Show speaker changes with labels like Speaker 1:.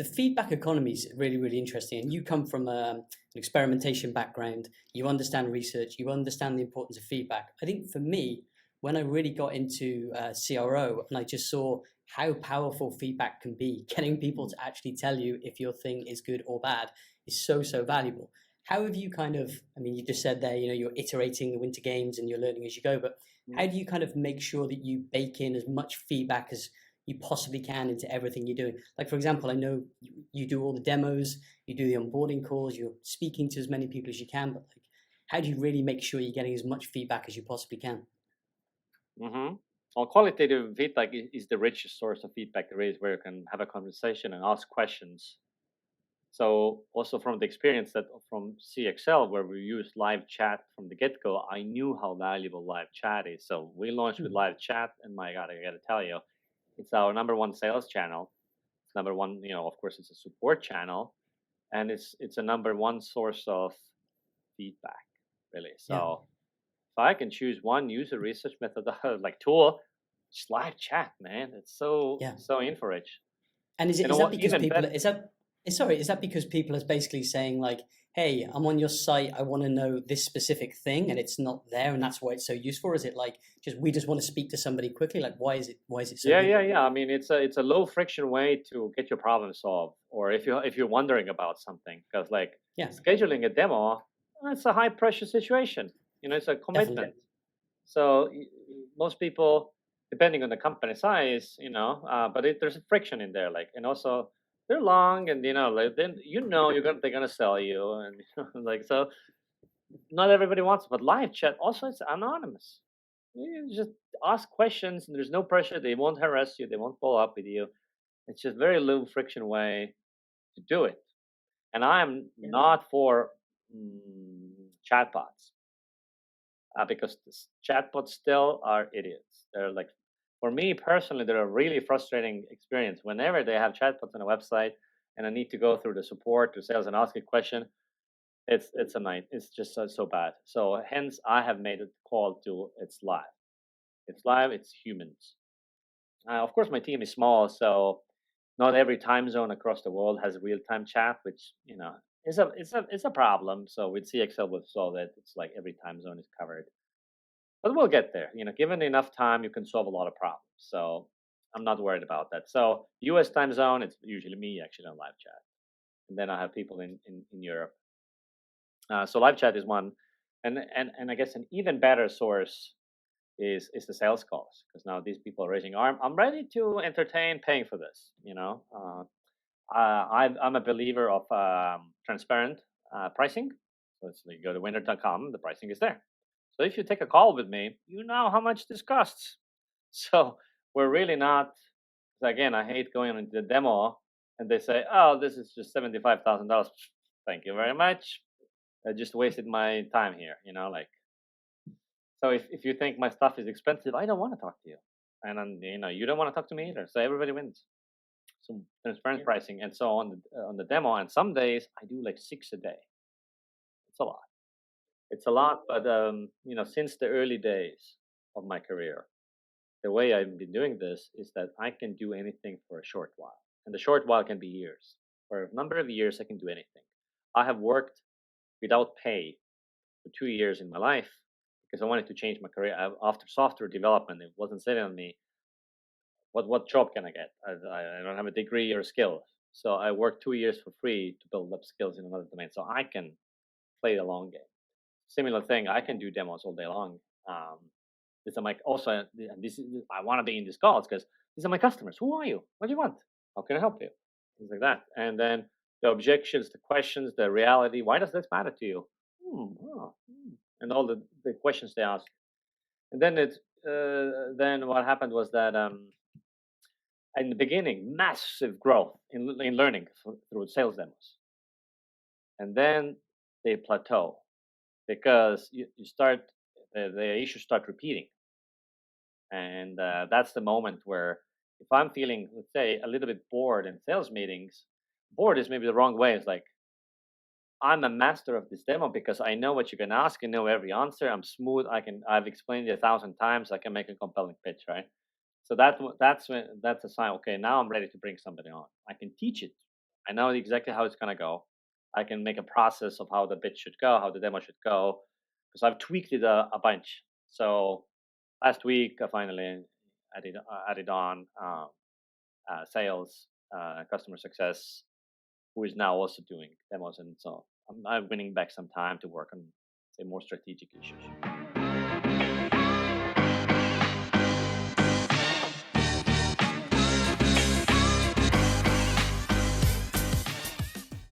Speaker 1: the feedback economy is really, really interesting. And you come from an experimentation background. You understand research. You understand the importance of feedback. I think for me, when I really got into CRO and I just saw how powerful feedback can be, getting people to actually tell you if your thing is good or bad is so, so valuable. How have you kind of, I mean, you just said there, you're iterating the winter games and you're learning as you go, but how do you kind of make sure that you bake in as much feedback as you possibly can into everything you're doing? Like, for example, I know you do all the demos, you do the onboarding calls, you're speaking to as many people as you can, but like, how do you really make sure you're getting as much feedback as you possibly can?
Speaker 2: Mm-hmm. Well, qualitative feedback is the richest source of feedback there is, where you can have a conversation and ask questions. So also from the experience that from CXL, where we used live chat from the get-go, I knew how valuable live chat is. So we launched with live chat, and my God, I got to tell you, it's our number one sales channel. It's number one, of course, it's a support channel, and it's a number one source of feedback, really.
Speaker 1: Yeah.
Speaker 2: So if I can choose one user research method like tool, just live chat, man. It's so in for it.
Speaker 1: And is
Speaker 2: And
Speaker 1: that because
Speaker 2: even
Speaker 1: people
Speaker 2: better,
Speaker 1: is that because people are basically saying like, hey, I'm on your site, I want to know this specific thing and it's not there and that's why it's so useful? Or is it like we just want to speak to somebody quickly? Like why is it so good?
Speaker 2: yeah. I mean, it's a low friction way to get your problem solved, or if you're wondering about something, because like scheduling a demo, it's a high pressure situation. It's a commitment.
Speaker 1: Definitely.
Speaker 2: So most people, depending on the company size, but there's a friction in there, like, and also they're long, and like, then they're gonna sell you, and like, so not everybody wants it. But live chat also, it's anonymous. You just ask questions, and there's no pressure. They won't harass you. They won't follow up with you. It's just very low friction way to do it. And I'm not for chatbots. Because chatbots still are idiots. They're like, for me personally, they're a really frustrating experience. Whenever they have chatbots on a website and I need to go through the support to sales and ask a question, it's a night. It's just so bad. So hence, I have made it call to it's live. It's live. It's humans. Of course, my team is small, so not every time zone across the world has real time chat, which is a problem. So with CXL, we've solved it. It's like every time zone is covered. But we'll get there. Given enough time, you can solve a lot of problems. So I'm not worried about that. So US time zone, it's usually me actually on live chat. And then I have people in Europe. So live chat is one. And I guess an even better source is the sales calls, because now these people are raising arm. I'm ready to entertain paying for this. I'm a believer of transparent pricing. So you go to Wynter.com, the pricing is there. So if you take a call with me, you know how much this costs. So we're really not. Again, I hate going into the demo and they say, "Oh, this is just $75,000." Thank you very much. I just wasted my time here. Like. So if you think my stuff is expensive, I don't want to talk to you, and then you don't want to talk to me either. So everybody wins. So transparent pricing, and so on the demo. And some days I do like 6 a day. It's a lot. It's a lot, but since the early days of my career, the way I've been doing this is that I can do anything for a short while, and the short while can be years. For a number of years, I can do anything. I have worked without pay for 2 years in my life because I wanted to change my career. After software development, it wasn't sitting on me. What job can I get? I don't have a degree or skill, so I worked 2 years for free to build up skills in another domain, so I can play the long game. Similar thing, I can do demos all day long. This I'm like also this is I want to be in these calls because these are my customers. Who are you? What do you want? How can I help you? Things like that. And then the objections, the questions, the reality. Why does this matter to you? And all the questions they ask. And then then what happened was that in the beginning, massive growth in learning through sales demos, and then they plateau because you start the issues start repeating, and that's the moment where if I'm feeling, let's say, a little bit bored in sales meetings, bored is maybe the wrong way. It's like I'm a master of this demo because I know what you're gonna ask, I know every answer, I'm smooth, I've explained it 1,000 times, I can make a compelling pitch, right? So that's a sign. Okay, now I'm ready to bring somebody on. I can teach it I know exactly how it's gonna go. I can make a process of how the bit should go, how the demo should go, because I've tweaked it a bunch. So last week I finally added on sales, customer success, who is now also doing demos, and so I'm winning back some time to work on say more strategic issues.